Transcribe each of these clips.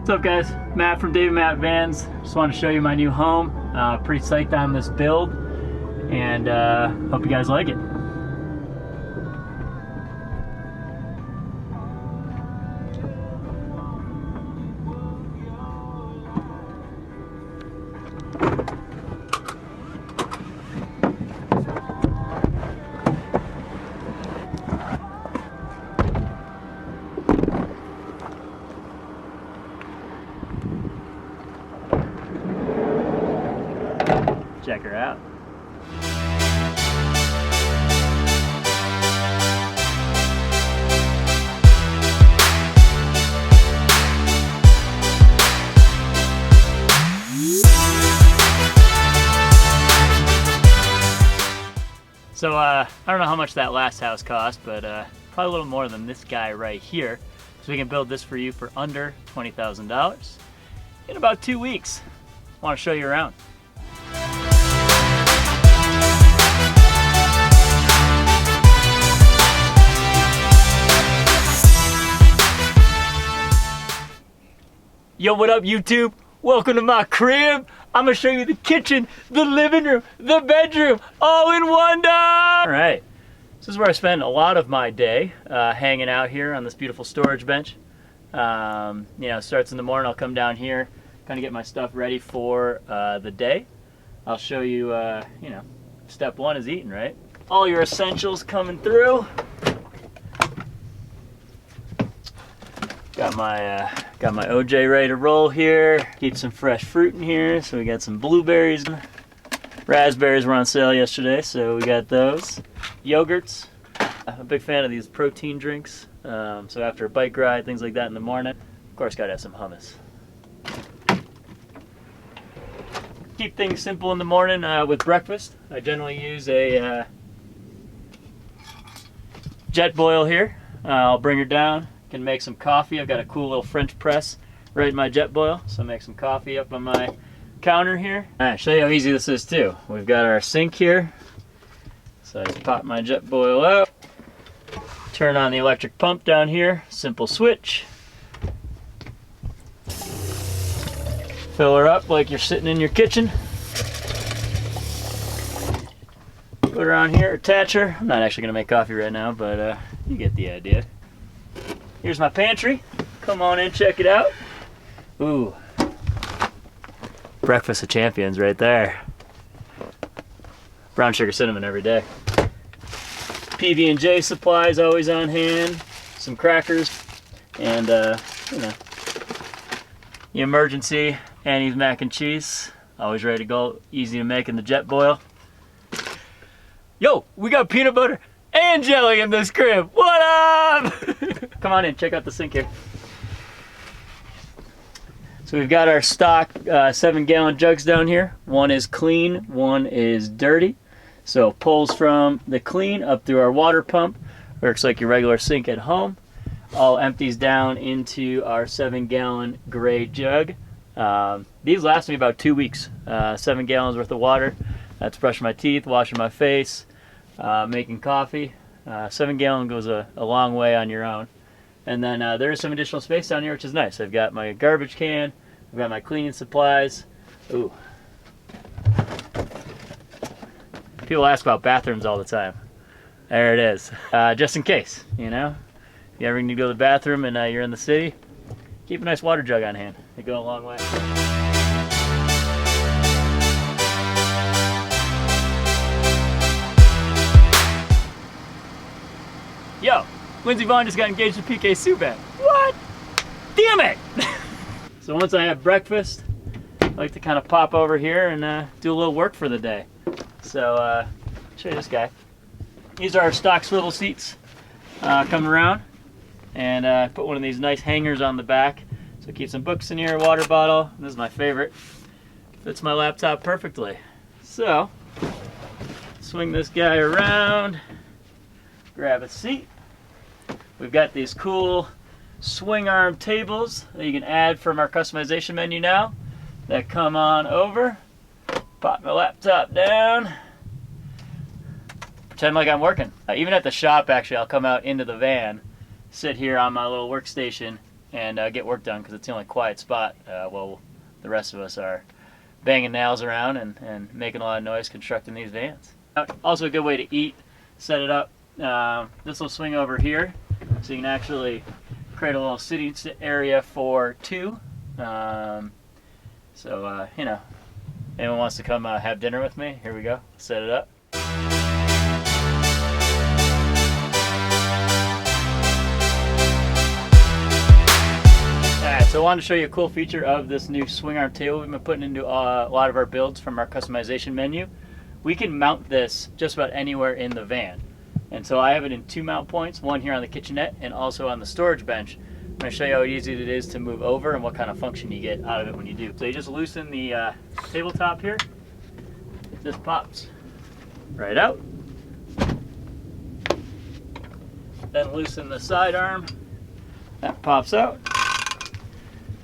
What's up guys? Matt from Dave Matt Vans. Just want to show you my new home. Pretty psyched on this build and hope you guys like it. Check her out. So I don't know how much that last house cost, but probably a little more than this guy right here. So we can build this for you for under $20,000 in about 2 weeks. Want to show you around. Yo, what up YouTube? Welcome to my crib. I'm gonna show you the kitchen, the living room, the bedroom, all in one door. All right, this is where I spend a lot of my day, hanging out here on this beautiful storage bench. You know, starts in the morning, I'll come down here, kind of get my stuff ready for the day. I'll show you, you know, step one is eating, right? All your essentials coming through. Got my OJ ready to roll here. Keep some fresh fruit in here. So we got some blueberries. Raspberries were on sale yesterday, so we got those. Yogurts. I'm a big fan of these protein drinks. So after a bike ride, things like that in the morning. Of course, gotta have some hummus. Keep things simple in the morning with breakfast. I generally use a jet boil here. I'll bring her down. Can make some coffee. I've got a cool little French press right in my jet boil, so make some coffee up on my counter here. All right, show you how easy this is too. We've got our sink here, so I just pop my jet boil out, turn on the electric pump down here, simple switch, fill her up like you're sitting in your kitchen, put her on here, attach her. I'm not actually gonna make coffee right now, but you get the idea. Here's my pantry. Come on in, check it out. Ooh. Breakfast of champions right there. Brown sugar cinnamon every day. PB&J supplies always on hand. Some crackers. And, you know, the emergency Annie's mac and cheese. Always ready to go. Easy to make in the jet boil. Yo, we got peanut butter and jelly in this crib. What up? Come on in, check out the sink here. So we've got our stock 7-gallon jugs down here. One is clean, one is dirty. So it pulls from the clean up through our water pump. Works like your regular sink at home. All empties down into our 7-gallon gray jug. These last me about 2 weeks. 7 gallons worth of water. That's brushing my teeth, washing my face, making coffee. 7-gallon goes a long way on your own. And then there is some additional space down here, which is nice. I've got my garbage can, I've got my cleaning supplies. Ooh. People ask about bathrooms all the time. There it is. Just in case, you know. If you ever need to go to the bathroom and you're in the city, keep a nice water jug on hand. They go a long way. Yo, Lindsey Vaughn just got engaged to PK Subban. What? Damn it! So once I have breakfast, I like to kind of pop over here and do a little work for the day. So I'll show you this guy. These are our stock swivel seats coming around. And I put one of these nice hangers on the back. So keep some books in here, water bottle. This is my favorite. Fits my laptop perfectly. So, swing this guy around, grab a seat. We've got these cool swing arm tables that you can add from our customization menu now that come on over. Pop my laptop down. Pretend like I'm working. Even at the shop, actually, I'll come out into the van, sit here on my little workstation, and get work done because it's the only quiet spot while the rest of us are banging nails around and making a lot of noise constructing these vans. Also a good way to eat, set it up. This will swing over here so you can actually create a little sitting area for two. So you know, anyone wants to come have dinner with me, here we go, set it up. So I wanted to show you a cool feature of this new swing arm table we've been putting into a lot of our builds from our customization menu. We can mount this just about anywhere in the van. And so I have it in 2 mount points, one here on the kitchenette and also on the storage bench. I'm going to show you how easy it is to move over and what kind of function you get out of it when you do. So you just loosen the tabletop here. This pops right out. Then loosen the side arm. That pops out.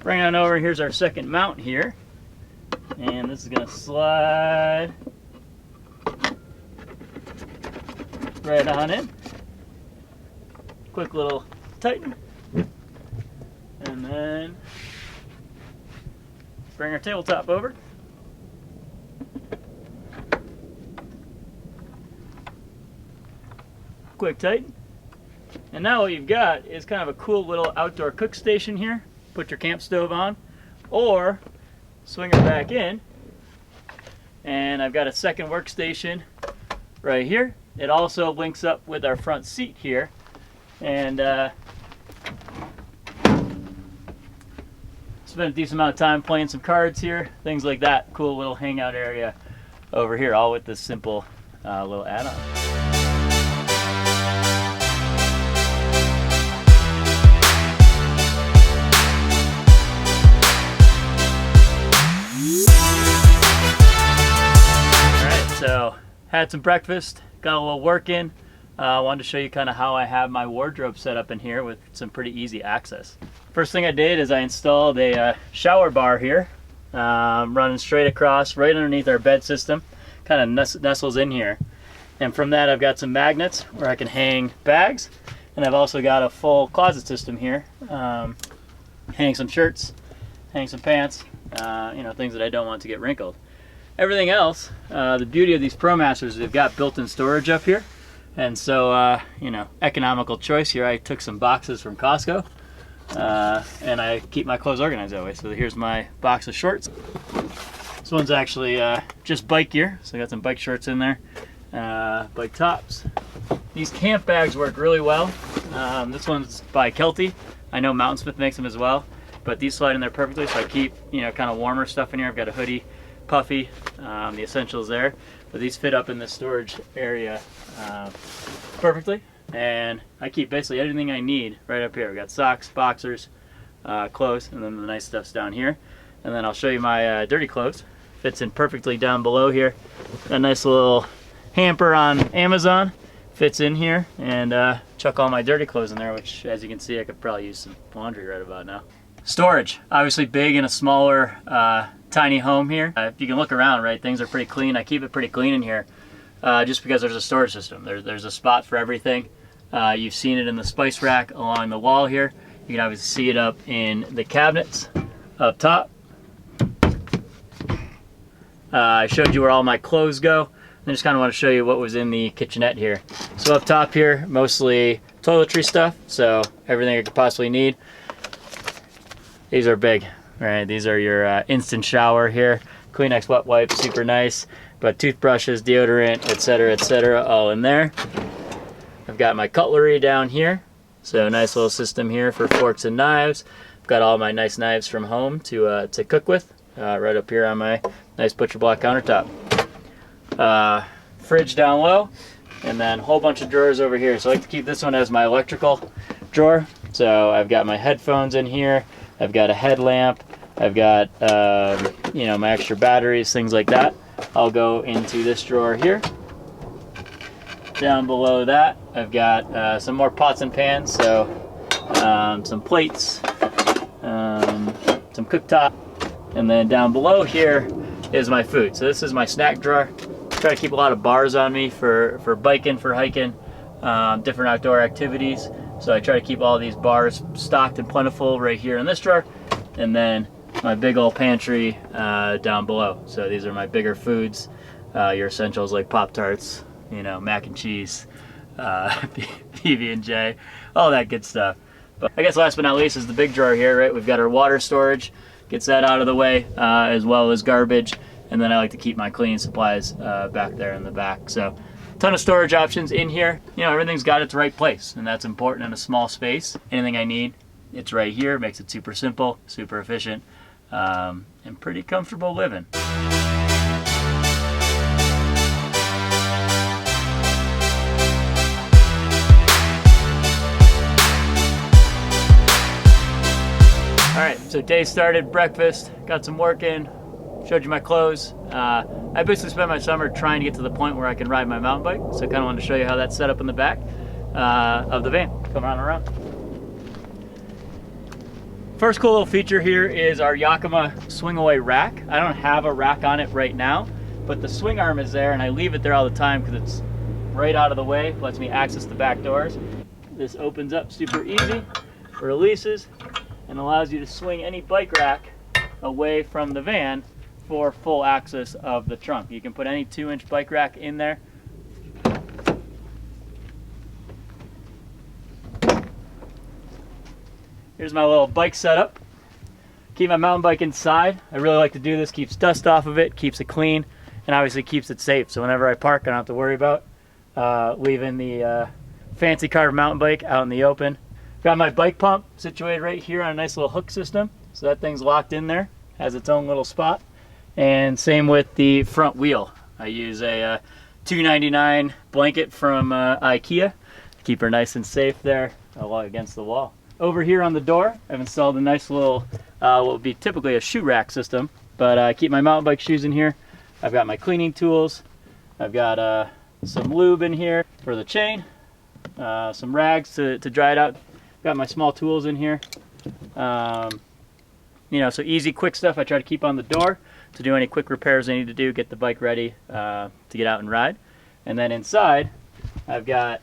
Bring on over, here's our second mount here. And this is going to slide right on in. Quick little tighten. And then bring our tabletop over. Quick tighten. And now what you've got is kind of a cool little outdoor cook station here. Put your camp stove on, or swing her back in, and I've got a second workstation right here. It also links up with our front seat here, and spent a decent amount of time playing some cards here, things like that. Cool little hangout area over here, all with this simple little add-on. So, had some breakfast, got a little work in. Wanted to show you kind of how I have my wardrobe set up in here with some pretty easy access. First thing I did is I installed a shower bar here, running straight across, right underneath our bed system. Kind of nestles in here. And from that I've got some magnets where I can hang bags. And I've also got a full closet system here. Hang some shirts, hang some pants, you know, things that I don't want to get wrinkled. Everything else, the beauty of these ProMasters is they've got built-in storage up here. And so, you know, economical choice here. I took some boxes from Costco, and I keep my clothes organized that way. So here's my box of shorts. This one's actually just bike gear. So I got some bike shorts in there, bike tops. These camp bags work really well. This one's by Kelty. I know Mountain Smith makes them as well, but these slide in there perfectly. So I keep, you know, kind of warmer stuff in here. I've got a hoodie, puffy, the essentials there, but these fit up in the storage area perfectly, and I keep basically everything I need right up here. We got socks, boxers, clothes, and then the nice stuff's down here. And then I'll show you my dirty clothes. Fits in perfectly down below here. Got a nice little hamper on Amazon, fits in here, and chuck all my dirty clothes in there, which as you can see I could probably use some laundry right about now. Storage, obviously big in a smaller tiny home here. If you can look around, right, things are pretty clean. I keep it pretty clean in here just because there's a storage system. There's a spot for everything. You've seen it in the spice rack along the wall here. You can obviously see it up in the cabinets up top. I showed you where all my clothes go. I just kind of want to show you what was in the kitchenette here. So up top here, mostly toiletry stuff, so everything I could possibly need. These are big. Right, these are your instant shower here. Kleenex wet wipes, super nice. But toothbrushes, deodorant, etc., all in there. I've got my cutlery down here. So nice little system here for forks and knives. I've got all my nice knives from home to cook with. Right up here on my nice butcher block countertop. Fridge down low. And then a whole bunch of drawers over here. So I like to keep this one as my electrical drawer. So I've got my headphones in here. I've got a headlamp. I've got, you know, my extra batteries, things like that. I'll go into this drawer here. Down below that, I've got some more pots and pans. So some plates, some cooktop, and then down below here is my food. So this is my snack drawer. Try to keep a lot of bars on me for biking, for hiking, different outdoor activities. So I try to keep all these bars stocked and plentiful right here in this drawer, and then my big old pantry down below. So these are my bigger foods, your essentials like Pop-Tarts, you know, mac and cheese, PB&J, all that good stuff. But I guess last but not least is the big drawer here, right? We've got our water storage, gets that out of the way, as well as garbage. And then I like to keep my cleaning supplies back there in the back. So ton of storage options in here. You know, everything's got its right place, and that's important in a small space. Anything I need, it's right here. Makes it super simple, super efficient, and pretty comfortable living. All right, so day started, breakfast, got some work in, showed you my clothes. I basically spent my summer trying to get to the point where I can ride my mountain bike, so I kind of wanted to show you how that's set up in the back of the van. Come on around. First cool little feature here is our Yakima swing away rack. I don't have a rack on it right now, but the swing arm is there, and I leave it there all the time because it's right out of the way, lets me access the back doors. This opens up super easy, releases, and allows you to swing any bike rack away from the van for full access of the trunk. You can put any 2-inch bike rack in there. Here's my little bike setup. Keep my mountain bike inside. I really like to do this. Keeps dust off of it, keeps it clean, and obviously keeps it safe. So whenever I park, I don't have to worry about leaving the fancy carved mountain bike out in the open. Got my bike pump situated right here on a nice little hook system. So that thing's locked in there, has its own little spot. And same with the front wheel. I use a $2.99 blanket from IKEA to keep her nice and safe there against the wall. Over here on the door, I've installed a nice little, what would be typically a shoe rack system, but I keep my mountain bike shoes in here. I've got my cleaning tools. I've got some lube in here for the chain, some rags to dry it out. Got my small tools in here. You know, so easy, quick stuff I try to keep on the door to do any quick repairs I need to do, get the bike ready to get out and ride. And then inside, I've got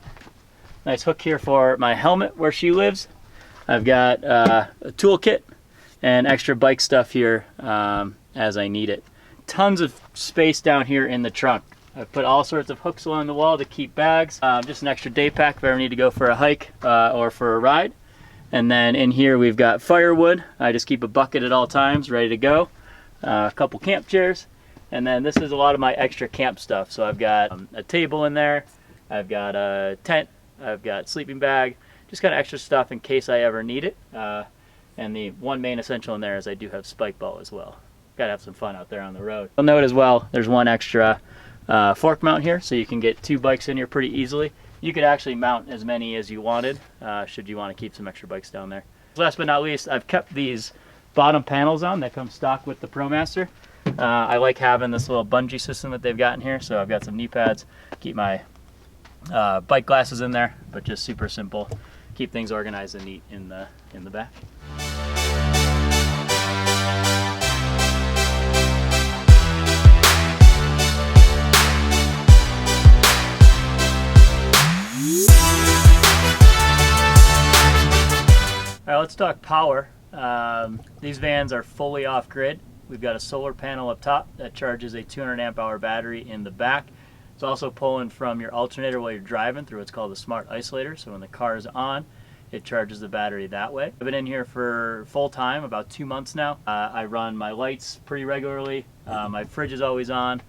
a nice hook here for my helmet where she lives. I've got a toolkit and extra bike stuff here as I need it. Tons of space down here in the trunk. I've put all sorts of hooks along the wall to keep bags. Just an extra day pack if I ever need to go for a hike or for a ride. And then in here we've got firewood. I just keep a bucket at all times ready to go. A couple camp chairs. And then this is a lot of my extra camp stuff. So I've got a table in there. I've got a tent. I've got sleeping bag. Just kind of extra stuff in case I ever need it. And the one main essential in there is I do have spike ball as well. Gotta have some fun out there on the road. You'll note as well, there's one extra fork mount here, so you can get 2 bikes in here pretty easily. You could actually mount as many as you wanted, should you want to keep some extra bikes down there. Last but not least, I've kept these bottom panels on that come stock with the ProMaster. I like having this little bungee system that they've got in here, so I've got some knee pads, keep my bike glasses in there, but just super simple. Keep things organized and neat in the back. All right, let's talk power. These vans are fully off-grid. We've got a solar panel up top that charges a 200 amp hour battery in the back. It's also pulling from your alternator while you're driving through what's called the smart isolator. So when the car is on, it charges the battery that way. I've been in here for full time, about 2 months now. I run my lights pretty regularly. My fridge is always on.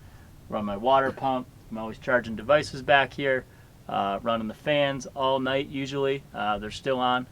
Run my water pump. I'm always charging devices back here. Running the fans all night usually. They're still on.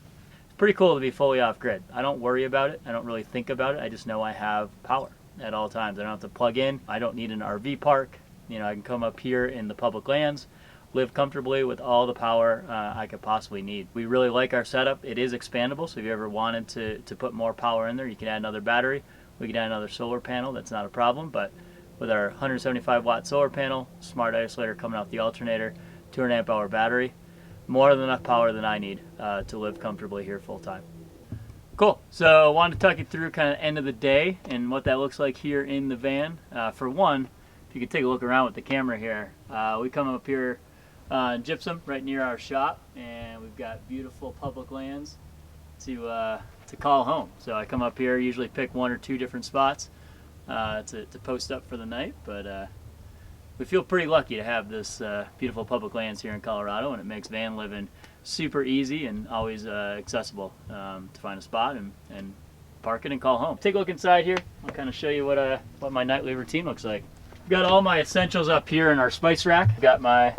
Pretty cool to be fully off grid. I don't worry about it. I don't really think about it. I just know I have power at all times. I don't have to plug in. I don't need an RV park. You know, I can come up here in the public lands, live comfortably with all the power I could possibly need. We really like our setup. It is expandable, so if you ever wanted to put more power in there, you can add another battery. We can add another solar panel. That's not a problem, but with our 175 watt solar panel, smart isolator coming off the alternator, 200 amp hour battery, more than enough power than I need to live comfortably here full time. Cool, so I wanted to talk you through kind of end of the day and what that looks like here in the van. For one, if you could take a look around with the camera here, we come up here gypsum right near our shop, and we've got beautiful public lands to call home. So I come up here, usually pick 1 or 2 different spots to post up for the night, but we feel pretty lucky to have this beautiful public lands here in Colorado, and it makes van living super easy and always accessible to find a spot and park it and call home. Take a look inside here. I'll kind of show you what my nightly routine looks like. I've got all my essentials up here in our spice rack. I've got my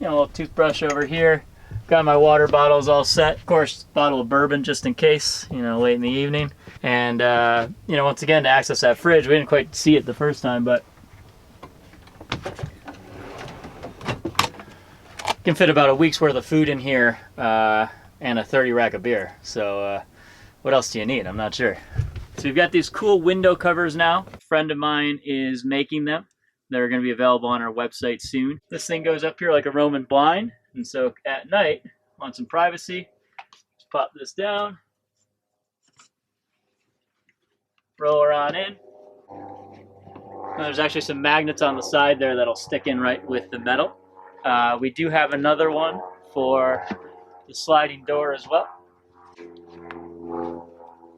little toothbrush over here. Got my water bottles all set. Of course, bottle of bourbon just in case, late in the evening. And once again, to access that fridge, we didn't quite see it the first time, but can fit about a week's worth of food in here and a 30 rack of beer. So what else do you need? I'm not sure. So we've got these cool window covers now. A friend of mine is making them. They're going to be available on our website soon. This thing goes up here like a Roman blind, and so at night, want some privacy, just pop this down, roll her on in. Now, there's actually some magnets on the side there that'll stick in right with the metal. We do have another one for the sliding door as well.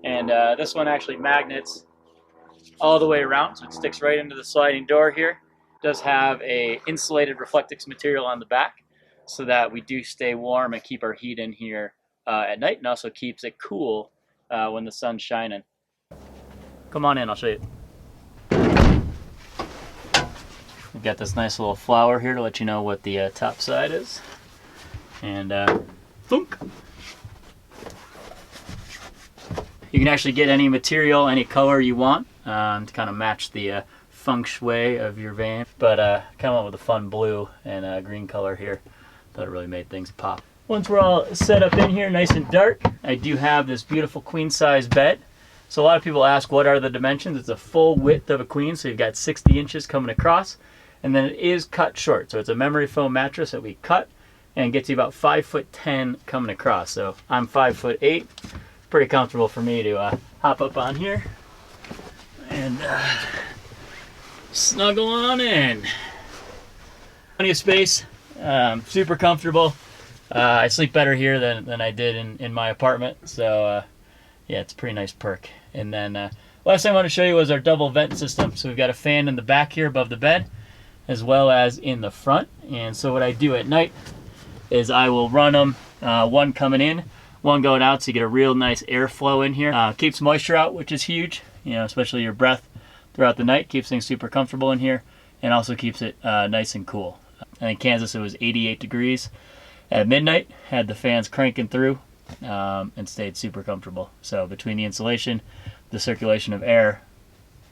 And this one actually magnets all the way around, so it sticks right into the sliding door here. It does have a insulated Reflectix material on the back, so that we do stay warm and keep our heat in here at night, and also keeps it cool when the sun's shining. Come on in, I'll show you. We've got this nice little flower here to let you know what the top side is. And thunk. You can actually get any material, any color you want to kind of match the feng shui of your van. But come up with a fun blue and green color here. Thought it really made things pop. Once we're all set up in here, nice and dark, I do have this beautiful queen size bed. So a lot of people ask, what are the dimensions? It's a full width of a queen, so you've got 60 inches coming across. And then it is cut short, so it's a memory foam mattress that we cut and gets you about 5'10" coming across. So I'm 5'8". Pretty comfortable for me to hop up on here and snuggle on in. Plenty of space, super comfortable. I sleep better here than I did in my apartment, so yeah, it's a pretty nice perk. And then last thing I want to show you was our double vent system. So we've got a fan in the back here above the bed, as well as in the front. And so what I do at night is I will run them, one coming in, one going out, so you get a real nice airflow in here. Keeps moisture out, which is huge, especially your breath throughout the night. Keeps things super comfortable in here, and also keeps it nice and cool. In Kansas, it was 88 degrees at midnight. Had the fans cranking through and stayed super comfortable. So between the insulation, the circulation of air,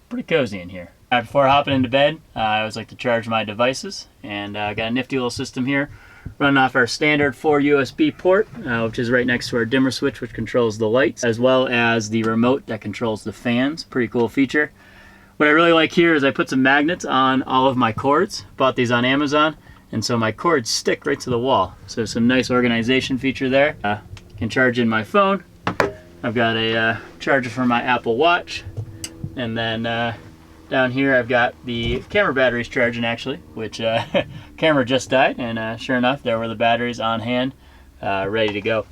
pretty cozy in here. Before hopping into bed, I always like to charge my devices, and I got a nifty little system here running off our standard 4 USB port, which is right next to our dimmer switch, which controls the lights, as well as the remote that controls the fans. Pretty cool feature. What I really like here is I put some magnets on all of my cords. Bought these on Amazon, and so my cords stick right to the wall. So some nice organization feature there. Can charge in my phone. I've got a charger for my Apple Watch, and then down here I've got the camera batteries charging, actually, which camera just died, and sure enough, there were the batteries on hand, ready to go.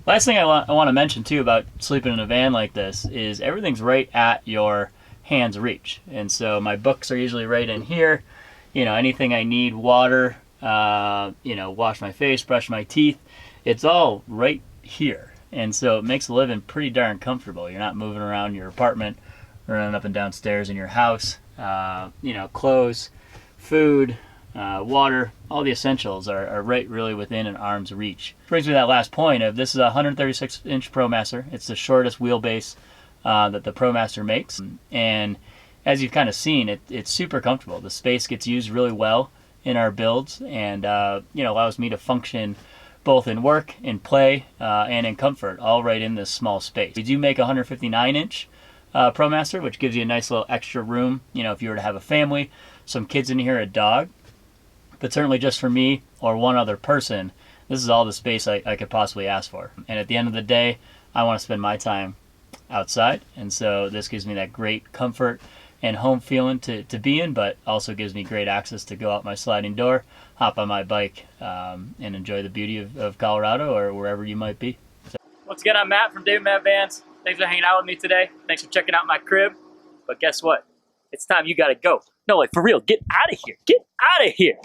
Last thing I want to mention too about sleeping in a van like this is everything's right at your hand's reach. And so my books are usually right in here. Anything I need, water, wash my face, brush my teeth, it's all right here. And so it makes living pretty darn comfortable. You're not moving around your apartment, running up and down stairs in your house. Clothes, food, water, all the essentials are right really within an arm's reach. Brings me to that last point of this is a 136-inch ProMaster. It's the shortest wheelbase that the ProMaster makes. And as you've kind of seen, it's super comfortable. The space gets used really well in our builds, and allows me to function both in work, in play, and in comfort, all right in this small space. We do make a 159-inch ProMaster, which gives you a nice little extra room, if you were to have a family, some kids in here, a dog. But certainly just for me or one other person, this is all the space I could possibly ask for. And at the end of the day, I want to spend my time outside, and so this gives me that great comfort and home feeling to be in, but also gives me great access to go out my sliding door, hop on my bike, and enjoy the beauty of Colorado or wherever you might be. So, once again, I'm Matt from David Matt Vans. Thanks for hanging out with me today. Thanks for checking out my crib. But guess what? It's time you gotta go. No, like for real, get out of here. Get out of here.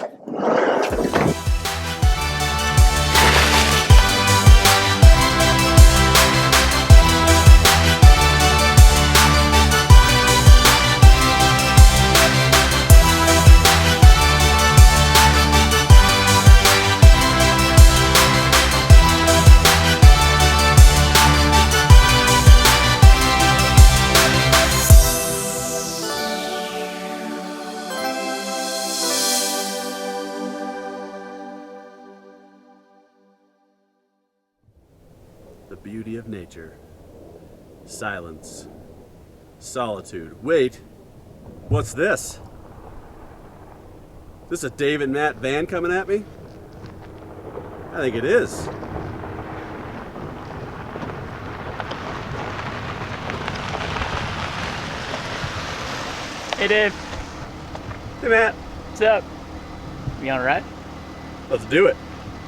The beauty of nature. Silence. Solitude. Wait, what's this? Is this a David Matt van coming at me? I think it is. Hey Dave. Hey Matt. What's up? You on a ride? Let's do it.